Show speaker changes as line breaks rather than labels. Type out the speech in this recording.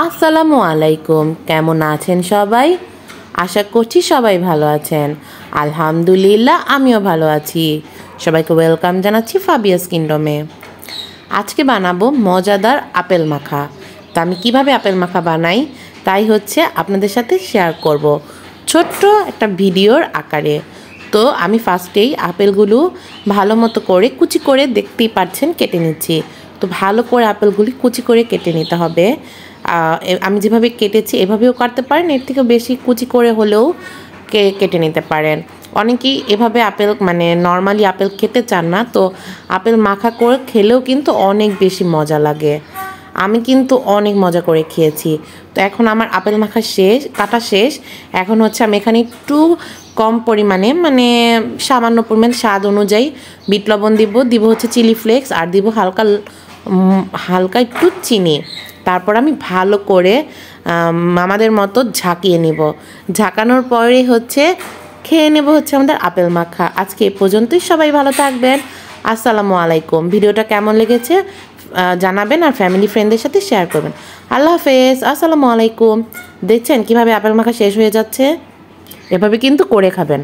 আসসালামু আলাইকুম। কেমন আছেন সবাই? আশা করছি সবাই ভালো আছেন। আলহামদুলিল্লাহ আমিও ভালো আছি। সবাইকে ওয়েলকাম জানাচ্ছি ফাবিয়াস কিংডমে। আজকে বানাবো মজাদার আপেল মাখা। তো আমি কীভাবে আপেল মাখা বানাই তাই হচ্ছে আপনাদের সাথে শেয়ার করব ছোট্ট একটা ভিডিওর আকারে। তো আমি ফার্স্টেই আপেলগুলো ভালো মতো করে কুচি করে দেখতেই পাচ্ছেন কেটে নিচ্ছি। তো ভালো করে আপেলগুলি কুচি করে কেটে নিতে হবে। আমি যেভাবে কেটেছি এভাবেও কাটতে পারেন, এর থেকেও বেশি কুচি করে হলেও কেটে নিতে পারেন। অনেকেই এভাবে আপেল নর্মালি আপেল খেতে চান না, তো আপেল মাখা করে খেলেও কিন্তু অনেক বেশি মজা লাগে। আমি কিন্তু অনেক মজা করে খেয়েছি। তো এখন আমার আপেল মাখা কাটা শেষ। এখন হচ্ছে আমি এখানে একটু কম পরিমাণে সামান্য পরিমাণ স্বাদ অনুযায়ী বিট লবণ দিব হচ্ছে চিলি ফ্লেক্স, আর দিব হালকা একটু চিনি। তারপর আমি ভালো করে আমাদের মতো ঝাঁকিয়ে নেব। ঝাঁকানোর পরে হচ্ছে খেয়ে নেব হচ্ছে আমাদের আপেল মাখা। আজকে এ পর্যন্তই। সবাই ভালো থাকবেন। আসসালামু আলাইকুম। ভিডিওটা কেমন লেগেছে জানাবেন, আর ফ্যামিলি ফ্রেন্ডদের সাথে শেয়ার করবেন। আল্লাহ হাফেজ। আসসালামু আলাইকুম। দেখছেন কিভাবে আপেল মাখা শেষ হয়ে যাচ্ছে? এভাবে কিন্তু করে খাবেন।